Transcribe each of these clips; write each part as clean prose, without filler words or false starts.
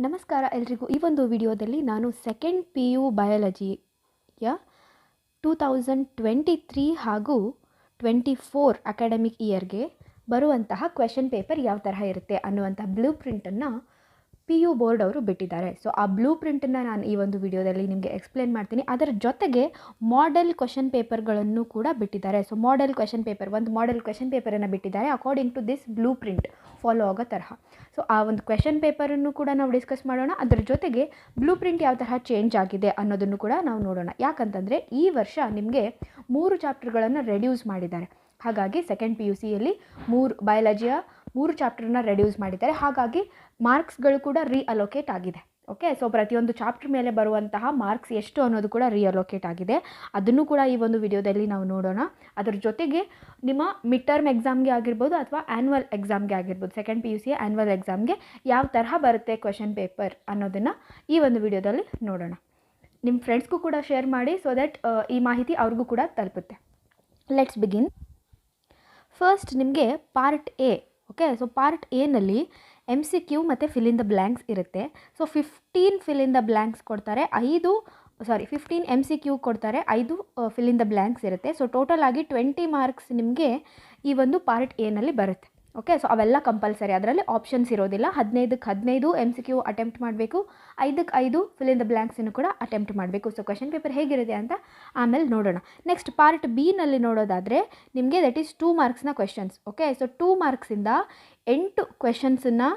ನಮಸ್ಕಾರ ಎಲ್ರಿಗೂ. ಈ ಒಂದು ವಿಡಿಯೋದಲ್ಲಿ ನಾನು ಸೆಕೆಂಡ್ PU ಬಯಾಲಜಿಯ 2023 ಹಾಗೂ 24 ಅಕಾಡೆಮಿಕ್ ಇಯರ್ಗೆ ಬರುವಂತಹ ಕ್ವೆಶನ್ ಪೇಪರ್ ಯಾವ ತರಹ ಇರುತ್ತೆ ಅನ್ನುವಂಥ ಬ್ಲೂ ಪ್ರಿಂಟನ್ನು PU ಬೋರ್ಡ್ ಅವರು ಬಿಟ್ಟಿದ್ದಾರೆ. ಸೊ ಆ ಬ್ಲೂ ಪ್ರಿಂಟನ್ನು ನಾನು ಈ ಒಂದು ವಿಡಿಯೋದಲ್ಲಿ ನಿಮಗೆ ಎಕ್ಸ್ಪ್ಲೇನ್ ಮಾಡ್ತೀನಿ. ಅದರ ಜೊತೆಗೆ ಮಾಡೆಲ್ ಕ್ವೆಶನ್ ಪೇಪರ್ಗಳನ್ನು ಕೂಡ ಬಿಟ್ಟಿದ್ದಾರೆ. ಸೊ ಮಾಡೆಲ್ ಕ್ವೆಶನ್ ಪೇಪರ್, ಒಂದು ಮಾಡೆಲ್ ಕ್ವೆಶನ್ ಪೇಪರನ್ನು ಬಿಟ್ಟಿದ್ದಾರೆ according to this blueprint follow ಆಗೋ ತರಹ. ಸೊ ಆ ಒಂದು ಕ್ವೆಶನ್ ಪೇಪರನ್ನು ಕೂಡ ನಾವು ಡಿಸ್ಕಸ್ ಮಾಡೋಣ. ಅದರ ಜೊತೆಗೆ ಬ್ಲೂ ಪ್ರಿಂಟ್ ಯಾವ ತರಹ ಚೇಂಜ್ ಆಗಿದೆ ಅನ್ನೋದನ್ನು ಕೂಡ ನಾವು ನೋಡೋಣ. ಯಾಕಂತಂದರೆ ಈ ವರ್ಷ ನಿಮಗೆ 3 ಚಾಪ್ಟರ್ಗಳನ್ನು ರೆಡ್ಯೂಸ್ ಮಾಡಿದ್ದಾರೆ. ಹಾಗಾಗಿ ಸೆಕೆಂಡ್ PUCಯಲ್ಲಿ ಬಯಾಲಜಿಯ 3 ಚಾಪ್ಟರ್ನ ರೆಡ್ಯೂಸ್ ಮಾಡಿದ್ದಾರೆ. ಹಾಗಾಗಿ ಮಾರ್ಕ್ಸ್ಗಳು ಕೂಡ ರೀಅಲೋಕೇಟ್ ಆಗಿದೆ. ಓಕೆ, ಸೊ ಪ್ರತಿಯೊಂದು ಚಾಪ್ಟರ್ ಮೇಲೆ ಬರುವಂತಹ ಮಾರ್ಕ್ಸ್ ಎಷ್ಟು ಅನ್ನೋದು ಕೂಡ ರೀಅಲೋಕೇಟ್ ಆಗಿದೆ. ಅದನ್ನು ಕೂಡ ಈ ಒಂದು ವಿಡಿಯೋದಲ್ಲಿ ನಾವು ನೋಡೋಣ. ಅದರ ಜೊತೆಗೆ ನಿಮ್ಮ ಮಿಡ್ ಟರ್ಮ್ ಎಕ್ಸಾಮ್ಗೆ ಆಗಿರ್ಬೋದು ಅಥವಾ ಆ್ಯನ್ಯುವಲ್ ಎಕ್ಸಾಮ್ಗೆ ಆಗಿರ್ಬೋದು, ಸೆಕೆಂಡ್ PUCಯ ಆ್ಯನ್ಯುವಲ್ ಎಕ್ಸಾಮ್ಗೆ ಯಾವ ತರಹ ಬರುತ್ತೆ ಕ್ವೆಶನ್ ಪೇಪರ್ ಅನ್ನೋದನ್ನು ಈ ಒಂದು ವಿಡಿಯೋದಲ್ಲಿ ನೋಡೋಣ. ನಿಮ್ಮ ಫ್ರೆಂಡ್ಸ್ಗೂ ಕೂಡ ಶೇರ್ ಮಾಡಿ ಸೊ ದ್ಯಾಟ್ ಈ ಮಾಹಿತಿ ಅವ್ರಿಗೂ ಕೂಡ ತಲುಪುತ್ತೆ. Let's begin. ಫಸ್ಟ್ ನಿಮಗೆ part A. Okay, so part ಎನಲ್ಲಿ MCQ ಮತ್ತು ಫಿಲ್ ಇನ್ ದ ಬ್ಲ್ಯಾಂಕ್ಸ್ ಇರುತ್ತೆ. So 15 fill in the blanks ಕೊಡ್ತಾರೆ, 15 MCQ ಕೊಡ್ತಾರೆ, 5 ಫಿಲ್ ಇನ್ ದ ಬ್ಲ್ಯಾಂಕ್ಸ್ ಇರುತ್ತೆ. ಸೊ ಟೋಟಲ್ ಆಗಿ 20 ಮಾರ್ಕ್ಸ್ ನಿಮಗೆ ಈ ಒಂದು ಪಾರ್ಟ್ ಎನಲ್ಲಿ ಬರುತ್ತೆ. ಓಕೆ, ಸೊ ಅವೆಲ್ಲ ಕಂಪಲ್ಸರಿ, ಅದರಲ್ಲಿ ಆಪ್ಷನ್ಸ್ ಇರೋದಿಲ್ಲ. 15ಕ್ಕೆ 15 MCQ ಅಟೆಂಪ್ಟ್ ಮಾಡಬೇಕು, 5ಕ್ಕೆ 5 ಫಿಲ್ ಇನ್ ದ ಬ್ಲ್ಯಾಂಕ್ಸನ್ನು ಕೂಡ ಅಟೆಂಪ್ಟ್ ಮಾಡಬೇಕು. ಸೊ ಕ್ವೆಶನ್ ಪೇಪರ್ ಹೇಗಿರುತ್ತೆ ಅಂತ ಆಮೇಲೆ ನೋಡೋಣ. ನೆಕ್ಸ್ಟ್ ಪಾರ್ಟ್ ಬಿನಲ್ಲಿ ನೋಡೋದಾದರೆ ನಿಮಗೆ ದಟ್ ಈಸ್ 2 ಮಾರ್ಕ್ಸ್ನ ಕ್ವೆಶನ್ಸ್. ಓಕೆ, ಸೊ 2 ಮಾರ್ಕ್ಸಿಂದ 8 ಕ್ವೆಶನ್ಸನ್ನು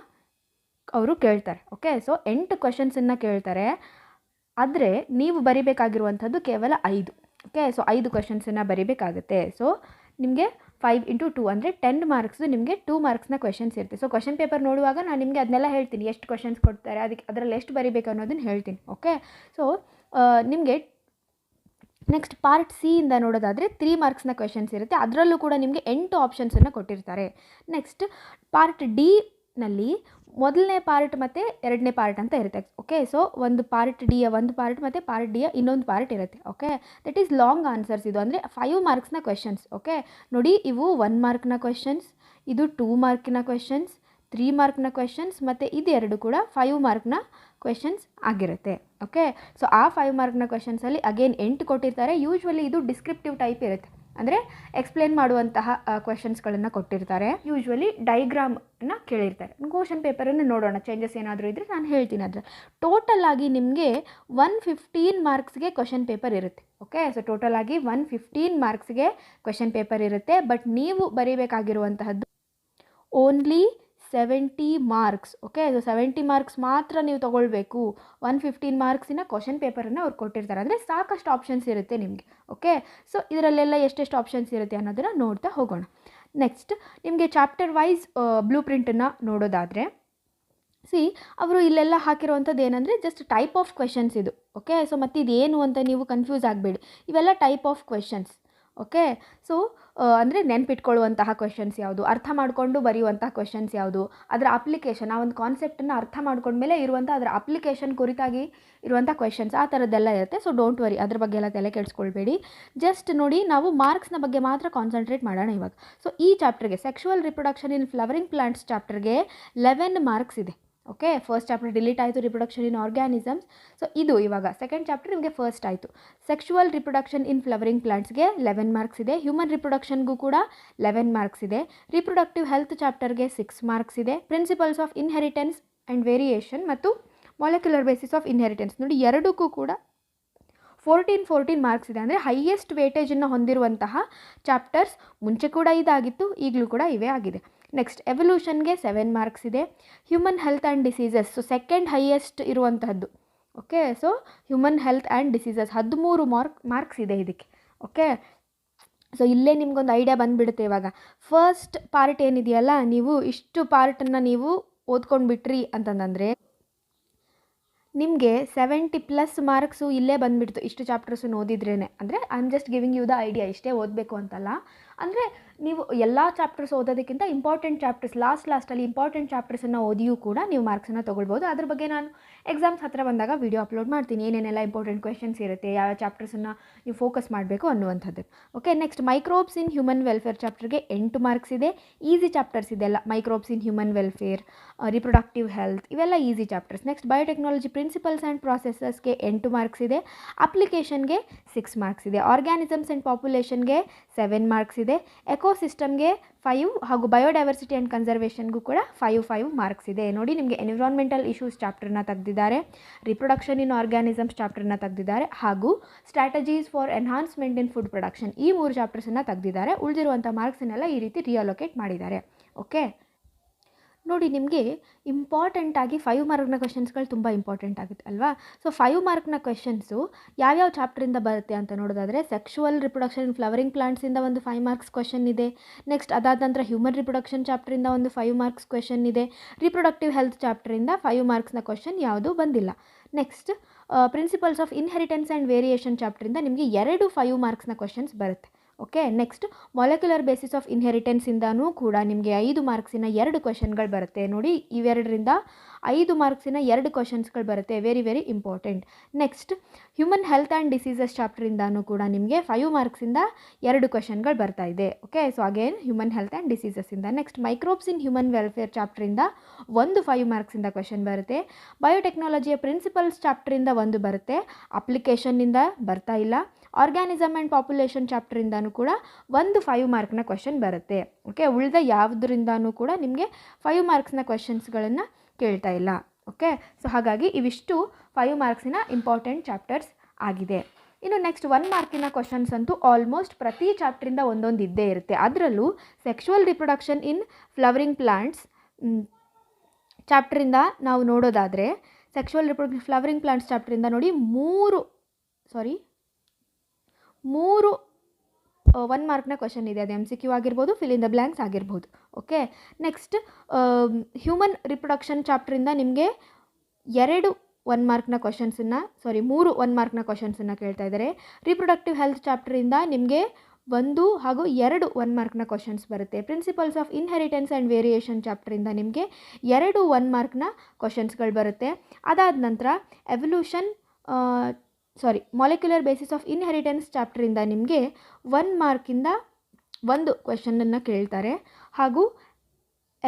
ಅವರು ಕೇಳ್ತಾರೆ. ಓಕೆ, ಸೊ 8 ಕ್ವೆಶನ್ಸನ್ನು ಕೇಳ್ತಾರೆ, ಆದರೆ ನೀವು ಬರಿಬೇಕಾಗಿರುವಂಥದ್ದು ಕೇವಲ 5. Okay, so 5 ಕ್ವೆಶನ್ಸನ್ನು ಬರಿಬೇಕಾಗುತ್ತೆ. ಸೊ ನಿಮಗೆ 5 × 2 ಅಂದರೆ 10 ಮಾರ್ಕ್ಸು ನಿಮಗೆ 2 ಮಾರ್ಕ್ಸ್ನ ಕ್ವೆಶನ್ಸ್ ಇರುತ್ತೆ. ಸೊ ಕ್ವೆಶನ್ ಪೇಪರ್ ನೋಡುವಾಗ ನಾನು ನಿಮಗೆ ಅದನ್ನೆಲ್ಲ ಹೇಳ್ತೀನಿ, ಎಷ್ಟು ಕ್ವೆಶನ್ಸ್ ಕೊಡ್ತಾರೆ, ಅದರಲ್ಲಿ ಎಷ್ಟು ಬರಿಬೇಕು ಅನ್ನೋದನ್ನು ಹೇಳ್ತೀನಿ. ಓಕೆ, ಸೊ ನಿಮಗೆ ನೆಕ್ಸ್ಟ್ ಪಾರ್ಟ್ ಸಿಯಿಂದ ನೋಡೋದಾದರೆ 3 ಮಾರ್ಕ್ಸ್ನ ಕ್ವೆಶನ್ಸ್ ಇರುತ್ತೆ. ಅದರಲ್ಲೂ ಕೂಡ ನಿಮಗೆ 8 ಆಪ್ಷನ್ಸನ್ನು ಕೊಟ್ಟಿರ್ತಾರೆ. ನೆಕ್ಸ್ಟ್ ಪಾರ್ಟ್ ಡಿನಲ್ಲಿ ಮೊದಲನೇ ಪಾರ್ಟ್ ಮತ್ತು ಎರಡನೇ ಪಾರ್ಟ್ ಅಂತ ಇರುತ್ತೆ. ಓಕೆ, ಸೊ ಒಂದು ಪಾರ್ಟ್ ಡಿಯ ಒಂದು ಪಾರ್ಟ್ ಮತ್ತು ಪಾರ್ಟ್ ಡಿಯ ಇನ್ನೊಂದು ಪಾರ್ಟ್ ಇರುತ್ತೆ. Okay, that is long answers. ಇದು ಅಂದರೆ 5 ಮಾರ್ಕ್ಸ್ನ ಕ್ವೆಶನ್ಸ್. ಓಕೆ, ನೋಡಿ ಇವು 1 ಮಾರ್ಕ್ನ ಕ್ವೆಶನ್ಸ್, ಇದು 2 ಮಾರ್ಕ್ನ ಕ್ವೆಶನ್ಸ್, 3 ಮಾರ್ಕ್ನ ಕ್ವೆಶನ್ಸ್ ಮತ್ತು ಇದೆರಡು ಕೂಡ 5 ಮಾರ್ಕ್ನ ಕ್ವೆಶನ್ಸ್ ಆಗಿರುತ್ತೆ. ಓಕೆ, ಸೊ ಆ 5 ಮಾರ್ಕ್ನ ಕ್ವೆಶನ್ಸಲ್ಲಿ ಅಗೇನ್ 8 ಕೊಟ್ಟಿರ್ತಾರೆ. ಯೂಶ್ವಲಿ ಇದು ಡಿಸ್ಕ್ರಿಪ್ಟಿವ್ ಟೈಪ್ ಇರುತ್ತೆ, ಅಂದರೆ ಎಕ್ಸ್ಪ್ಲೇನ್ ಮಾಡುವಂತಹ ಕ್ವೆಶನ್ಸ್ಗಳನ್ನು ಕೊಟ್ಟಿರ್ತಾರೆ. ಯೂಶ್ವಲಿ ಡೈಗ್ರಾಮನ್ನು ಕೇಳಿರ್ತಾರೆ. ಕ್ವೆಶನ್ ಪೇಪರನ್ನು ನೋಡೋಣ, ಚೇಂಜಸ್ ಏನಾದರೂ ಇದ್ದರೆ ನಾನು ಹೇಳ್ತೀನಿ. ಅದರ ಟೋಟಲ್ ಆಗಿ ನಿಮಗೆ 115 ಮಾರ್ಕ್ಸ್ಗೆ ಕ್ವೆಶನ್ ಪೇಪರ್ ಇರುತ್ತೆ. ಓಕೆ, ಸೊ ಟೋಟಲ್ ಆಗಿ 115 ಮಾರ್ಕ್ಸ್ಗೆ ಕ್ವೆಶನ್ ಪೇಪರ್ ಇರುತ್ತೆ. ಬಟ್ ನೀವು ಬರೀಬೇಕಾಗಿರುವಂತಹದ್ದು only 70 marks. Okay, so 70 marks ಮಾತ್ರ ನೀವು ತೊಗೊಳ್ಬೇಕು. 115 ಮಾರ್ಕ್ಸಿನ ಕ್ವೆಶನ್ ಪೇಪರನ್ನು ಅವ್ರು ಕೊಟ್ಟಿರ್ತಾರೆ, ಅಂದರೆ ಸಾಕಷ್ಟು ಆಪ್ಷನ್ಸ್ ಇರುತ್ತೆ ನಿಮಗೆ. ಓಕೆ, ಸೊ ಇದರಲ್ಲೆಲ್ಲ ಎಷ್ಟೆಷ್ಟು ಆಪ್ಷನ್ಸ್ ಇರುತ್ತೆ ಅನ್ನೋದನ್ನು ನೋಡ್ತಾ ಹೋಗೋಣ. ನೆಕ್ಸ್ಟ್ ನಿಮಗೆ ಚಾಪ್ಟರ್ ವೈಸ್ ಬ್ಲೂ ಪ್ರಿಂಟನ್ನು ನೋಡೋದಾದರೆ ಅವರು ಇಲ್ಲೆಲ್ಲ ಹಾಕಿರುವಂಥದ್ದು ಏನಂದರೆ ಜಸ್ಟ್ ಟೈಪ್ ಆಫ್ ಕ್ವೆಶನ್ಸ್ ಇದು. ಓಕೆ, ಸೊ ಮತ್ತು ಇದೇನು ಅಂತ ನೀವು ಕನ್ಫ್ಯೂಸ್ ಆಗಬೇಡಿ. ಇವೆಲ್ಲ type of questions. Okay, so ಅಂದರೆ ನೆನ್ಪಿಟ್ಕೊಳ್ಳುವಂತಹ ಕ್ವೆಶನ್ಸ್ ಯಾವುದು, ಅರ್ಥ ಮಾಡಿಕೊಂಡು ಬರೆಯುವಂತಹ ಕ್ವೆಶನ್ಸ್ ಯಾವುದು, ಅದರ ಅಪ್ಲಿಕೇಶನ್, ಆ ಒಂದು ಕಾನ್ಸೆಪ್ಟನ್ನು ಅರ್ಥ ಮಾಡ್ಕೊಂಡ್ಮೇಲೆ ಇರುವಂಥ ಅದರ ಅಪ್ಲಿಕೇಶನ್ ಕುರಿತಾಗಿ ಇರುವಂಥ ಕ್ವೆಶನ್ಸ್, ಆ ಥರದ್ದೆಲ್ಲ ಇರುತ್ತೆ. ಸೊ ಡೋಂಟ್ ವರಿ, ಅದ್ರ ಬಗ್ಗೆ ಎಲ್ಲ ತಲೆ ಕೆಡಿಸ್ಕೊಳ್ಬೇಡಿ. ಜಸ್ಟ್ ನೋಡಿ, ನಾವು ಮಾರ್ಕ್ಸ್ನ ಬಗ್ಗೆ ಮಾತ್ರ ಕಾನ್ಸಂಟ್ರೇಟ್ ಮಾಡೋಣ ಇವಾಗ. ಸೊ ಈ ಚಾಪ್ಟರ್ಗೆ sexual reproduction in flowering plants ಚಾಪ್ಟರ್ಗೆ 11 ಮಾರ್ಕ್ಸ್ ಇದೆ. ಓಕೆ, ಫಸ್ಟ್ ಚಾಪ್ಟರ್ ಡಿಲೀಟ್ ಆಯಿತು, ರಿಪ್ರೊಡಕ್ಷನ್ ಇನ್ ಆರ್ಗ್ಯಾನಿಸಮ್ಸ್. ಸೊ ಇದು ಇವಾಗ ಸೆಕೆಂಡ್ ಚಾಪ್ಟರ್ ನಿಮಗೆ ಫಸ್ಟ್ ಆಯಿತು. ಸೆಕ್ಷುವಲ್ ರಿಪ್ರೊಡಕ್ಷನ್ ಇನ್ ಫ್ಲವರಿಂಗ್ ಪ್ಲಾಂಟ್ಸ್ಗೆ 11 ಮಾರ್ಕ್ಸ್ ಇದೆ. ಹ್ಯೂಮನ್ ರಿಪ್ರೊಡಕ್ಷನ್ಗೂ ಕೂಡ 11 ಮಾರ್ಕ್ಸ್ ಇದೆ. ರಿಪ್ರೊಡಕ್ಟಿವ್ ಹೆಲ್ತ್ ಚಾಪ್ಟರ್ಗೆ 6 ಮಾರ್ಕ್ಸ್ ಇದೆ. Principles of inheritance and variation ಮತ್ತು ಮಾಲಿಕ್ಯುಲರ್ ಬೇಸಿಸ್ ಆಫ್ ಇನ್ಹೆರಿಟೆನ್ಸ್ ನೋಡಿ, ಎರಡಕ್ಕೂ ಕೂಡ 14 ಮಾರ್ಕ್ಸ್ ಇದೆ. ಅಂದರೆ ಹೈಯೆಸ್ಟ್ ವೇಟೇಜನ್ನು ಹೊಂದಿರುವಂತಹ ಚಾಪ್ಟರ್ಸ್. ಮುಂಚೆ ಕೂಡ ಇದಾಗಿತ್ತು, ಈಗಲೂ ಕೂಡ ಇವೇ ಆಗಿದೆ. ನೆಕ್ಸ್ಟ್ ಎವಲ್ಯೂಷನ್ಗೆ 7 ಮಾರ್ಕ್ಸ್ ಇದೆ. Human health and diseases, so second highest ಇರುವಂತಹದ್ದು. Okay, so human health and diseases 13 marks ಇದೆ ಇದಕ್ಕೆ. ಓಕೆ, ಸೊ ಇಲ್ಲೇ ನಿಮ್ಗೊಂದು ಐಡಿಯಾ ಬಂದುಬಿಡುತ್ತೆ. ಇವಾಗ ಫಸ್ಟ್ ಪಾರ್ಟ್ ಏನಿದೆಯಲ್ಲ, ನೀವು ಇಷ್ಟು ಪಾರ್ಟನ್ನು ನೀವು ಓದ್ಕೊಂಡು ಬಿಟ್ರಿ ಅಂತಂದರೆ ನಿಮಗೆ 70+ ಮಾರ್ಕ್ಸು ಇಲ್ಲೇ ಬಂದುಬಿಡ್ತು, ಇಷ್ಟು ಚಾಪ್ಟರ್ಸನ್ನು ಓದಿದ್ರೇ. ಅಂದರೆ I am just giving you the idea, ಇಷ್ಟೇ ಓದಬೇಕು ಅಂತಲ್ಲ, ಅಂದರೆ ನೀವು ಎಲ್ಲ ಚಾಪ್ಟರ್ಸ್ ಓದೋದಕ್ಕಿಂತ ಇಂಪಾರ್ಟೆಂಟ್ ಚಾಪ್ಟರ್ಸ್ ಲಾಸ್ಟಲ್ಲಿ ಇಂಪಾರ್ಟೆಂಟ್ ಚಾಪ್ಟರ್ಸನ್ನು ಓದಿಯೂ ಕೂಡ ನೀವು ಮಾರ್ಕ್ಸನ್ನು ತೊಗೊಳ್ಬೋದು. ಅದ್ರ ಬಗ್ಗೆ ನಾನು ಎಕ್ಸಾಮ್ಸ್ ಹತ್ರ ಬಂದಾಗ ವೀಡಿಯೋ ಅಪ್ಲೋಡ್ ಮಾಡ್ತೀನಿ, ಏನೇನೆಲ್ಲ ಇಂಪಾರ್ಟೆಂಟ್ ಕ್ವೆಶನ್ಸ್ ಇರುತ್ತೆ, ಯಾವ ಚಾಪ್ಟರ್ಸನ್ನು ನೀವು ಫೋಕಸ್ ಮಾಡಬೇಕು ಅನ್ನುವಂಥದ್ದು. Okay, next microbes in human welfare ಚಾಪ್ಟರ್ಗೆ 8 ಮಾರ್ಕ್ಸ್ ಇದೆ. ಈಸಿ ಚಾಪ್ಟರ್ಸ್ ಇದೆಲ್ಲ, microbes in human welfare, reproductive health, ಇವೆಲ್ಲ easy chapters. Next biotechnology principles and ಪ್ರಾಸೆಸಸ್ಗೆ 8 ಮಾರ್ಕ್ಸ್ ಇದೆ. ಅಪ್ಲಿಕೇಶನ್ಗೆ 6 ಮಾರ್ಕ್ಸ್ ಇದೆ. ಆರ್ಗ್ಯಾನಿಸಮ್ಸ್ ಆ್ಯಂಡ್ ಪಾಪ್ಯುಲೇಷನ್ಗೆ 7 ಮಾರ್ಕ್ಸ್ ಇದೆ. ಎಕೋಸಿಸ್ಟಮ್ಗೆ 5 ಹಾಗೂ ಬಯೋಡೈವರ್ಸಿಟಿ ಆ್ಯಂಡ್ ಕನ್ಸರ್ವೇಷನ್ಗೂ ಕೂಡ 5 ಮಾರ್ಕ್ಸ್ ಇದೆ. ನೋಡಿ, ನಿಮಗೆ ಎನ್ವಿರಾನ್ಮೆಂಟಲ್ ಇಶ್ಯೂಸ್ ಚಾಪ್ಟರ್ನ ತೆಗೆದಿದ್ದಾರೆ, ರಿಪ್ರೊಡಕ್ಷನ್ ಇನ್ ಆರ್ಗ್ಯಾನಿಸಮ್ಸ್ ಚಾಪ್ಟರ್ನ ತೆಗೆದಿದ್ದಾರೆ, ಹಾಗೂ strategies for enhancement in food production, ಈ 3 ಚಾಪ್ಟರ್ಸನ್ನು ತೆಗೆದಿದ್ದಾರೆ. ಉಳಿದಿರುವಂಥ ಮಾರ್ಕ್ಸನ್ನೆಲ್ಲ ಈ ರೀತಿ ರಿಅಲೋಕೇಟ್ ಮಾಡಿದ್ದಾರೆ. ಓಕೆ, ನೋಡಿ, ನಿಮಗೆ ಇಂಪಾರ್ಟೆಂಟಾಗಿ 5 ಮಾರ್ಕ್ನ ಕ್ವೆಶನ್ಸ್ಗಳು ತುಂಬ ಇಂಪಾರ್ಟೆಂಟ್ ಆಗುತ್ತೆ ಅಲ್ವಾ. ಸೊ 5 ಮಾರ್ಕ್ನ ಕ್ವೆಶನ್ಸು ಯಾವ್ಯಾವ ಚಾಪ್ಟರಿಂದ ಬರುತ್ತೆ ಅಂತ ನೋಡೋದಾದರೆ, ಸೆಕ್ಷುವಲ್ ರಿಪ್ರೊಡಕ್ಷನ್ ಇನ್ ಫ್ಲವರಿಂಗ್ ಪ್ಲಾಂಟ್ಸಿಂದ ಒಂದು 5 ಮಾರ್ಕ್ಸ್ ಕ್ವೆಶನ್ ಇದೆ. ನೆಕ್ಸ್ಟ್ ಅದಾದ ನಂತರ ಹ್ಯೂಮನ್ ರಿಪ್ರೊಡಕ್ಷನ್ ಚಾಪ್ಟರಿಂದ ಒಂದು 5 ಮಾರ್ಕ್ಸ್ ಕ್ವೆಶನ್ ಇದೆ. ರಿಪ್ರೊಡಕ್ಟಿವ್ ಹೆಲ್ತ್ ಚಾಪ್ಟರಿಂದ 5 ಮಾರ್ಕ್ಸ್ನ ಕ್ವೆಶನ್ ಯಾವುದೂ ಬಂದಿಲ್ಲ. Next principles of inheritance and variation ಚಾಪ್ಟರಿಂದ ನಿಮಗೆ 2 5 ಮಾರ್ಕ್ಸ್ನ ಕ್ವೆಶನ್ಸ್ ಬರುತ್ತೆ. Okay, next molecular basis of ಇನ್ಹೆರಿಟೆನ್ಸಿಂದನೂ ಕೂಡ ನಿಮಗೆ 5 ಮಾರ್ಕ್ಸಿನ 2 ಕ್ವೆಶನ್ಗಳು ಬರುತ್ತೆ. ನೋಡಿ, ಇವೆರಡರಿಂದ 5 ಮಾರ್ಕ್ಸಿನ 2 ಕ್ವೆಶನ್ಸ್ಗಳು ಬರುತ್ತೆ, very very important. Next human health and diseases ಚಾಪ್ಟರಿಂದನೂ ಕೂಡ ನಿಮಗೆ 5 ಮಾರ್ಕ್ಸಿಂದ 2 ಕ್ವೆಶನ್ಗಳು ಬರ್ತಾ ಇದೆ. Okay, so again human health and ಡಿಸೀಸಸ್ಸಿಂದ. Next microbes in human welfare ಚಾಪ್ಟರಿಂದ ಒಂದು 5 ಮಾರ್ಕ್ಸಿಂದ ಕ್ವೆಶನ್ ಬರುತ್ತೆ. ಬಯೋಟೆಕ್ನಾಲಜಿಯ ಪ್ರಿನ್ಸಿಪಲ್ಸ್ ಚಾಪ್ಟರಿಂದ ಒಂದು ಬರುತ್ತೆ, ಅಪ್ಲಿಕೇಶನ್ನಿಂದ ಬರ್ತಾ ಇಲ್ಲ. ಆರ್ಗ್ಯಾನಿಸಮ್ ಆ್ಯಂಡ್ ಪಾಪ್ಯುಲೇಷನ್ ಚಾಪ್ಟರಿಂದನೂ ಕೂಡ ಒಂದು 5 ಮಾರ್ಕ್ನ ಕ್ವೆಶನ್ ಬರುತ್ತೆ. ಓಕೆ, ಉಳಿದ ಯಾವುದರಿಂದನೂ ಕೂಡ ನಿಮಗೆ 5 ಮಾರ್ಕ್ಸ್ನ ಕ್ವೆಶನ್ಸ್ಗಳನ್ನು ಕೇಳ್ತಾ ಇಲ್ಲ. ಓಕೆ, ಸೊ ಹಾಗಾಗಿ ಇವಿಷ್ಟು 5 ಮಾರ್ಕ್ಸಿನ ಇಂಪಾರ್ಟೆಂಟ್ ಚಾಪ್ಟರ್ಸ್ ಆಗಿದೆ. ಇನ್ನು ನೆಕ್ಸ್ಟ್ 1 ಮಾರ್ಕಿನ ಕ್ವೆಶನ್ಸ್ ಅಂತೂ ಆಲ್ಮೋಸ್ಟ್ ಪ್ರತಿ ಚಾಪ್ಟರಿಂದ ಒಂದೊಂದು ಇದ್ದೇ ಇರುತ್ತೆ. ಅದರಲ್ಲೂ sexual reproduction in flowering plants ಚಾಪ್ಟರಿಂದ ನಾವು ನೋಡೋದಾದರೆ, ಸೆಕ್ಷುವಲ್ ರಿಪ್ರೊಡಕ್ಷನ್ ಫ್ಲವರಿಂಗ್ ಪ್ಲಾಂಟ್ಸ್ ಚಾಪ್ಟರಿಂದ ನೋಡಿ ಮೂರು 1 ಮಾರ್ಕ್ನ ಕ್ವೆಶನ್ ಇದೆ. ಅದು MCQ ಆಗಿರ್ಬೋದು, ಫಿಲ್ ಇನ್ ದ ಬ್ಲ್ಯಾಂಕ್ಸ್ ಆಗಿರ್ಬೋದು. ಓಕೆ, ನೆಕ್ಸ್ಟ್ ಹ್ಯೂಮನ್ ರಿಪ್ರೊಡಕ್ಷನ್ ಚಾಪ್ಟರಿಂದ ನಿಮಗೆ 2 1 ಮಾರ್ಕ್ನ ಕ್ವೆಶನ್ಸನ್ನು 3 1 ಮಾರ್ಕ್ನ ಕ್ವೆಶನ್ಸನ್ನು ಕೇಳ್ತಾ ಇದ್ದಾರೆ. ರಿಪ್ರೊಡಕ್ಟಿವ್ ಹೆಲ್ತ್ ಚಾಪ್ಟರಿಂದ ನಿಮಗೆ 1 ಹಾಗೂ 2 1 ಮಾರ್ಕ್ನ ಕ್ವೆಶನ್ಸ್ ಬರುತ್ತೆ. Principles of inheritance and variation ಚಾಪ್ಟರಿಂದ ನಿಮಗೆ 2 1 ಮಾರ್ಕ್ನ ಕ್ವೆಶನ್ಸ್ಗಳು ಬರುತ್ತೆ. ಅದಾದ ನಂತರ ಮಾಲಿಕ್ಯುಲರ್ ಬೇಸಿಸ್ ಆಫ್ ಇನ್ಹೆರಿಟೆನ್ಸ್ ಚಾಪ್ಟರಿಂದ ನಿಮಗೆ 1 ಮಾರ್ಕಿಂದ 1 ಕ್ವೆಶನನ್ನು ಕೇಳ್ತಾರೆ. ಹಾಗೂ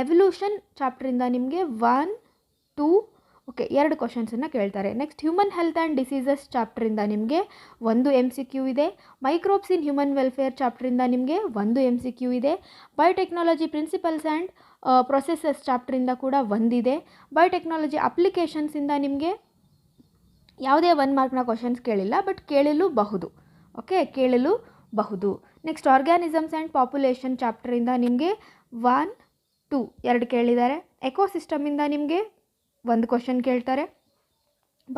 ಎವಲ್ಯೂಷನ್ ಚಾಪ್ಟರಿಂದ ನಿಮಗೆ 1 2 2 ಕ್ವೆಶನ್ಸನ್ನು ಕೇಳ್ತಾರೆ. Next human health and diseases ಚಾಪ್ಟರಿಂದ ನಿಮಗೆ 1 MCQ ಇದೆ. ಮೈಕ್ರೋಬ್ಸ್ ಇನ್ ಹ್ಯೂಮನ್ ವೆಲ್ಫೇರ್ ಚಾಪ್ಟರಿಂದ ನಿಮಗೆ 1 MCQ ಇದೆ. ಬಯೋಟೆಕ್ನಾಲಜಿ ಪ್ರಿನ್ಸಿಪಲ್ಸ್ ಆ್ಯಂಡ್ ಪ್ರೊಸೆಸಸ್ ಚಾಪ್ಟರಿಂದ ಕೂಡ 1 ಇದೆ. ಬಯೋಟೆಕ್ನಾಲಜಿ ಅಪ್ಲಿಕೇಶನ್ಸಿಂದ ನಿಮಗೆ ಯಾವುದೇ 1 ಮಾರ್ಕ್ನ ಕ್ವೆಶನ್ಸ್ ಕೇಳಿಲ್ಲ, ಬಟ್ ಕೇಳಲೂಬಹುದು. ಓಕೆ, ಕೇಳಲೂಬಹುದು. ನೆಕ್ಸ್ಟ್ ಆರ್ಗ್ಯಾನಿಸಮ್ಸ್ ಆ್ಯಂಡ್ ಪಾಪ್ಯುಲೇಷನ್ ಚಾಪ್ಟರಿಂದ ನಿಮಗೆ 1 2 ಕೇಳಿದ್ದಾರೆ. ಎಕೋಸಿಸ್ಟಮಿಂದ ನಿಮಗೆ 1 ಕ್ವೆಶನ್ ಕೇಳ್ತಾರೆ.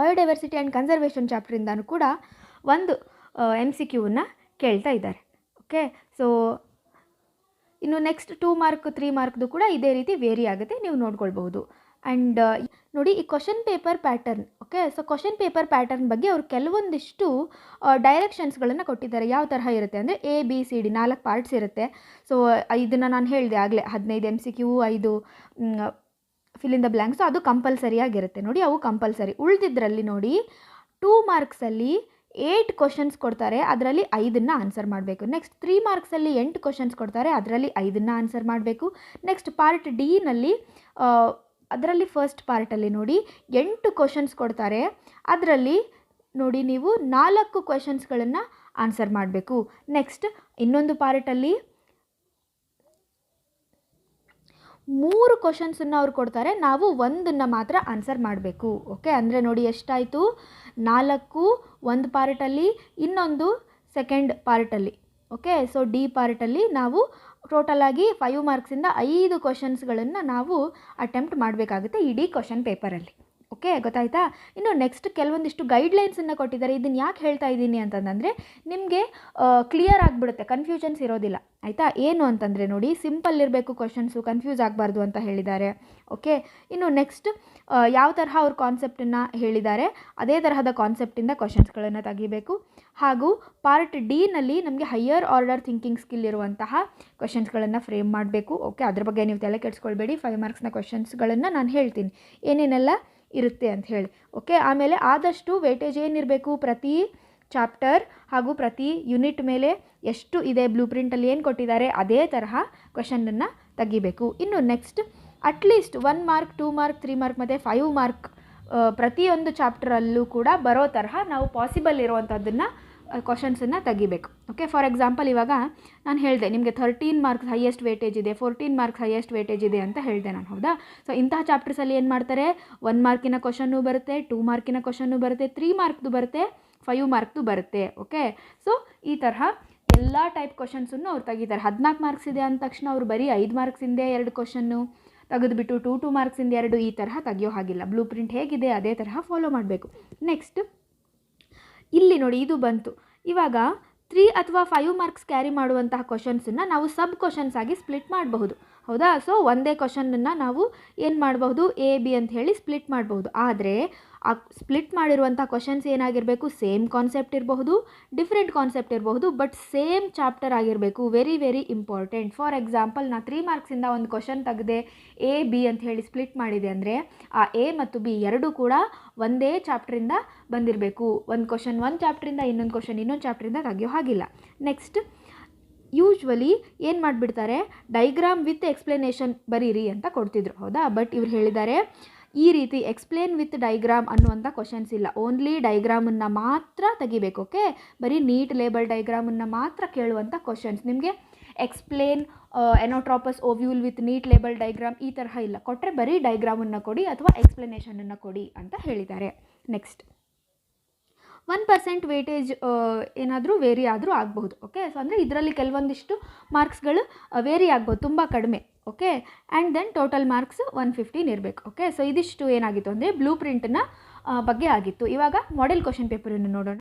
ಬಯೋಡೈವರ್ಸಿಟಿ ಆ್ಯಂಡ್ ಕನ್ಸರ್ವೇಷನ್ ಚಾಪ್ಟರಿಂದನೂ ಕೂಡ 1 MCQವನ್ನು ಕೇಳ್ತಾ ಇದ್ದಾರೆ. ಓಕೆ, ಸೊ ಇನ್ನು ನೆಕ್ಸ್ಟ್ 2 ಮಾರ್ಕ್ 3 ಮಾರ್ಕ್ದು ಕೂಡ ಇದೇ ರೀತಿ ವೇರಿ ಆಗುತ್ತೆ, ನೀವು ನೋಡ್ಕೊಳ್ಬಹುದು. ಆ್ಯಂಡ್ ನೋಡಿ, ಈ question paper pattern. Okay, so question paper pattern ಬಗ್ಗೆ ಅವರು ಕೆಲವೊಂದಿಷ್ಟು ಡೈರೆಕ್ಷನ್ಸ್ಗಳನ್ನು ಕೊಟ್ಟಿದ್ದಾರೆ. ಯಾವ ತರಹ ಇರುತ್ತೆ ಅಂದರೆ ABCD 4 ಪಾರ್ಟ್ಸ್ ಇರುತ್ತೆ. ಸೊ ಇದನ್ನು ನಾನು ಹೇಳಿದೆ ಆಗಲೇ, 15 MCQ, 5 fill in the blanks, ಅದು ಕಂಪಲ್ಸರಿಯಾಗಿರುತ್ತೆ. ನೋಡಿ, ಅವು ಕಂಪಲ್ಸರಿ. ಉಳಿದಿದ್ರಲ್ಲಿ ನೋಡಿ 2 ಮಾರ್ಕ್ಸಲ್ಲಿ 8 ಕ್ವೆಶನ್ಸ್ ಕೊಡ್ತಾರೆ, ಅದರಲ್ಲಿ 5ನ್ನು ಆನ್ಸರ್ ಮಾಡಬೇಕು. ನೆಕ್ಸ್ಟ್ 3 ಮಾರ್ಕ್ಸಲ್ಲಿ 8 ಕ್ವೆಶನ್ಸ್ ಕೊಡ್ತಾರೆ, ಅದರಲ್ಲಿ 5ನ್ನು ಆನ್ಸರ್ ಮಾಡಬೇಕು. ನೆಕ್ಸ್ಟ್ ಪಾರ್ಟ್ ಡಿನಲ್ಲಿ ಅದರಲ್ಲಿ ಫಸ್ಟ್ ಪಾರ್ಟಲ್ಲಿ ನೋಡಿ 8 ಕ್ವೆಶನ್ಸ್ ಕೊಡ್ತಾರೆ, ಅದರಲ್ಲಿ ನೋಡಿ ನೀವು 4 ಕ್ವೆಶನ್ಸ್ಗಳನ್ನು ಆನ್ಸರ್ ಮಾಡಬೇಕು. ನೆಕ್ಸ್ಟ್ ಇನ್ನೊಂದು ಪಾರ್ಟಲ್ಲಿ 3 ಕ್ವೆಶನ್ಸನ್ನು ಅವ್ರು ಕೊಡ್ತಾರೆ, ನಾವು 1ನ್ನು ಮಾತ್ರ ಆನ್ಸರ್ ಮಾಡಬೇಕು. ಓಕೆ, ಅಂದರೆ ನೋಡಿ ಎಷ್ಟಾಯಿತು, 4 ಒಂದು ಪಾರ್ಟಲ್ಲಿ, ಇನ್ನೊಂದು ಸೆಕೆಂಡ್ ಪಾರ್ಟಲ್ಲಿ. ಓಕೆ, ಸೊ ಡಿ ಪಾರ್ಟಲ್ಲಿ ನಾವು ಟೋಟಲಾಗಿ 5 ಮಾರ್ಕ್ಸಿಂದ 5 ಕ್ವೆಶನ್ಸ್ಗಳನ್ನು ನಾವು ಅಟೆಂಪ್ಟ್ ಮಾಡಬೇಕಾಗುತ್ತೆ ಇಡೀ ಕ್ವೆಶನ್ ಪೇಪರಲ್ಲಿ. ಓಕೆ, ಗೊತ್ತಾಯ್ತಾ? ಇನ್ನು ನೆಕ್ಸ್ಟ್ ಕೆಲವೊಂದಿಷ್ಟು ಗೈಡ್ಲೈನ್ಸನ್ನು ಕೊಟ್ಟಿದ್ದಾರೆ. ಇದನ್ನು ಯಾಕೆ ಹೇಳ್ತಾ ಇದ್ದೀನಿ ಅಂತಂದರೆ ನಿಮಗೆ ಕ್ಲಿಯರ್ ಆಗಿಬಿಡುತ್ತೆ, ಕನ್ಫ್ಯೂಷನ್ಸ್ ಇರೋದಿಲ್ಲ. ಆಯಿತಾ? ಏನು ಅಂತಂದರೆ ನೋಡಿ, ಸಿಂಪಲ್ ಇರಬೇಕು ಕ್ವಶನ್ಸು, ಕನ್ಫ್ಯೂಸ್ ಆಗಬಾರ್ದು ಅಂತ ಹೇಳಿದ್ದಾರೆ. ಓಕೆ, ಇನ್ನು ನೆಕ್ಸ್ಟ್ ಯಾವ ತರಹ ಅವ್ರ ಕಾನ್ಸೆಪ್ಟನ್ನು ಹೇಳಿದ್ದಾರೆ ಅದೇ ತರಹದ ಕಾನ್ಸೆಪ್ಟಿಂದ ಕ್ವಶನ್ಸ್ಗಳನ್ನು ತೆಗಿಬೇಕು. ಹಾಗೂ ಪಾರ್ಟ್ ಡಿನಲ್ಲಿ ನಮಗೆ ಹೈಯರ್ ಆರ್ಡರ್ ಥಿಂಕಿಂಗ್ ಸ್ಕಿಲ್ ಇರುವಂತಹ ಕ್ವಶನ್ಸ್ಗಳನ್ನು ಫ್ರೇಮ್ ಮಾಡಬೇಕು. ಓಕೆ, ಅದ್ರ ಬಗ್ಗೆ ನೀವು ತಲೆ ಕೆಡಿಸ್ಕೊಳ್ಬೇಡಿ. 5 ಮಾರ್ಕ್ಸ್ನ ಕ್ವಶನ್ಸ್ಗಳನ್ನು ನಾನು ಹೇಳ್ತೀನಿ ಏನೇನೆಲ್ಲ ಇರುತ್ತೆ ಅಂತ ಹೇಳಿ. ಓಕೆ, ಆಮೇಲೆ ಆದಷ್ಟು ವೇಟೇಜ್ ಏನಿರಬೇಕು, ಪ್ರತಿ ಚಾಪ್ಟರ್ ಹಾಗೂ ಪ್ರತಿ ಯೂನಿಟ್ ಮೇಲೆ ಎಷ್ಟು ಇದೆ ಬ್ಲೂ ಪ್ರಿಂಟಲ್ಲಿ ಏನು ಕೊಟ್ಟಿದ್ದಾರೆ ಅದೇ ತರಹ ಕ್ವಶನನ್ನು ತೆಗಿಬೇಕು. ಇನ್ನು next at least 1 mark, 2 mark, 3 mark ಮತ್ತು 5 ಮಾರ್ಕ್ ಪ್ರತಿಯೊಂದು ಚಾಪ್ಟರಲ್ಲೂ ಕೂಡ ಬರೋ ತರಹ ನಾವು ಪಾಸಿಬಲ್ ಇರುವಂಥದ್ದನ್ನು ಕ್ವಶನ್ಸನ್ನು ತೆಗಿಬೇಕು. ಓಕೆ, ಫಾರ್ ಎಕ್ಸಾಂಪಲ್ ಇವಾಗ ನಾನು ಹೇಳಿದೆ ನಿಮಗೆ 13 ಮಾರ್ಕ್ಸ್ ಹೈಯೆಸ್ಟ್ ವೇಟೇಜ್ ಇದೆ, 14 ಮಾರ್ಕ್ಸ್ ಹೈಯೆಸ್ಟ್ ವೇಟೇಜ್ ಇದೆ ಅಂತ ಹೇಳಿದೆ ನಾನು, ಹೌದಾ? ಸೊ ಇಂತಹ ಚಾಪ್ಟರ್ಸಲ್ಲಿ ಏನು ಮಾಡ್ತಾರೆ, 1 ಮಾರ್ಕಿನ ಕ್ವಶನ್ನು ಬರುತ್ತೆ, 2 ಮಾರ್ಕಿನ ಕ್ವಶನ್ನು ಬರುತ್ತೆ, 3 ಮಾರ್ಕ್ದು ಬರುತ್ತೆ, 5 ಮಾರ್ಕ್ದು ಬರುತ್ತೆ. ಓಕೆ, ಸೊ ಈ ತರಹ ಎಲ್ಲ ಟೈಪ್ ಕ್ವಶನ್ಸನ್ನು ಅವ್ರು ತೆಗಿತಾರೆ. 14 ಮಾರ್ಕ್ಸ್ ಇದೆ ಅಂದ ತಕ್ಷಣ ಅವರು ಬರೀ 5 ಮಾರ್ಕ್ಸಿಂದ 2 ಕ್ವಶನ್ನು ತೆಗೆದುಬಿಟ್ಟು 2 ಮಾರ್ಕ್ಸಿಂದ 2 ಈ ತರಹ ತೆಗಿಯೋ ಹಾಗಿಲ್ಲ. ಬ್ಲೂ ಪ್ರಿಂಟ್ ಹೇಗಿದೆ ಅದೇ ತರಹ ಫಾಲೋ ಮಾಡಬೇಕು. ನೆಕ್ಸ್ಟ್ ಇಲ್ಲಿ ನೋಡಿ, ಇದು ಬಂತು. ಇವಾಗ 3 ಅಥವಾ 5 ಮಾರ್ಕ್ಸ್ ಕ್ಯಾರಿ ಮಾಡುವಂತಹ ಕ್ವಶನ್ಸನ್ನು ನಾವು ಸಬ್ ಕ್ವಶನ್ಸ್ ಆಗಿ ಸ್ಪ್ಲಿಟ್ ಮಾಡಬಹುದು, ಹೌದಾ? ಸೊ ಒಂದೇ ಕ್ವಶನನ್ನು ನಾವು ಏನು ಮಾಡಬಹುದು, ಎ ಬಿ ಅಂತ ಹೇಳಿ ಸ್ಪ್ಲಿಟ್ ಮಾಡಬಹುದು. ಆದರೆ ಆ ಸ್ಪ್ಲಿಟ್ ಮಾಡಿರುವಂಥ ಕ್ವಶನ್ಸ್ ಏನಾಗಿರಬೇಕು, ಸೇಮ್ ಕಾನ್ಸೆಪ್ಟ್ ಇರಬಹುದು, ಡಿಫ್ರೆಂಟ್ ಕಾನ್ಸೆಪ್ಟ್ ಇರಬಹುದು, ಬಟ್ ಸೇಮ್ ಚಾಪ್ಟರ್ ಆಗಿರಬೇಕು. Very very important. For example ನಾ 3 ಮಾರ್ಕ್ಸಿಂದ ಒಂದು ಕ್ವಶನ್ ತೆಗೆದೆ, ಎ ಬಿ ಅಂತ ಹೇಳಿ ಸ್ಪ್ಲಿಟ್ ಮಾಡಿದೆ ಅಂದರೆ ಆ ಎ ಮತ್ತು ಬಿ ಎರಡೂ ಕೂಡ ಒಂದೇ ಚಾಪ್ಟ್ರಿಂದ ಬಂದಿರಬೇಕು. ಒಂದು ಕ್ವಶನ್ ಒಂದು ಚಾಪ್ಟ್ರಿಂದ, ಇನ್ನೊಂದು ಕ್ವಶನ್ ಇನ್ನೊಂದು ಚಾಪ್ಟ್ರಿಂದ ತೆಗಿಯೋ ಹಾಗಿಲ್ಲ. ನೆಕ್ಸ್ಟ್ ಯೂಶ್ವಲಿ ಏನು ಮಾಡಿಬಿಡ್ತಾರೆ, ಡೈಗ್ರಾಮ್ ವಿತ್ ಎಕ್ಸ್ಪ್ಲನೇಷನ್ ಬರೀರಿ ಅಂತ ಕೊಡ್ತಿದ್ರು, ಹೌದಾ? ಬಟ್ ಇವ್ರು ಹೇಳಿದ್ದಾರೆ ಈ ರೀತಿ ಎಕ್ಸ್ಪ್ಲೇನ್ ವಿತ್ ಡೈಗ್ರಾಮ್ ಅನ್ನುವಂಥ ಕ್ವಶನ್ಸ್ ಇಲ್ಲ, ಓನ್ಲಿ ಡೈಗ್ರಾಮನ್ನು ಮಾತ್ರ ತೆಗಿಬೇಕು. ಓಕೆ, ಬರೀ ನೀಟ್ ಲೇಬಲ್ ಡೈಗ್ರಾಮನ್ನು ಮಾತ್ರ ಕೇಳುವಂಥ ಕ್ವಶನ್ಸ್. ನಿಮಗೆ explain anatropous ovule with neat label diagram ಈ ತರಹ ಇಲ್ಲ, ಕೊಟ್ಟರೆ ಬರೀ ಡೈಗ್ರಾಮನ್ನು ಕೊಡಿ ಅಥವಾ ಎಕ್ಸ್ಪ್ಲನೇಷನನ್ನು ಕೊಡಿ ಅಂತ ಹೇಳಿದ್ದಾರೆ. ನೆಕ್ಸ್ಟ್ 1% ವೇಟೇಜ್ ಏನಾದರೂ ವೇರಿ ಆದರೂ ಆಗಬಹುದು. ಓಕೆ, ಸೊ ಅಂದರೆ ಇದರಲ್ಲಿ ಕೆಲವೊಂದಿಷ್ಟು ಮಾರ್ಕ್ಸ್ಗಳು ವೇರಿ ಆಗ್ಬೋದು, ತುಂಬ ಕಡಿಮೆ. Okay, and then total marks 115 ಇರಬೇಕು. ಓಕೆ, ಸೊ ಇದಿಷ್ಟು ಏನಾಗಿತ್ತು ಅಂದರೆ ಬ್ಲೂ ಪ್ರಿಂಟ್ನ ಬಗ್ಗೆ ಆಗಿತ್ತು. ಇವಾಗ ಮಾಡೆಲ್ ಕ್ವಶನ್ ಪೇಪರನ್ನು ನೋಡೋಣ.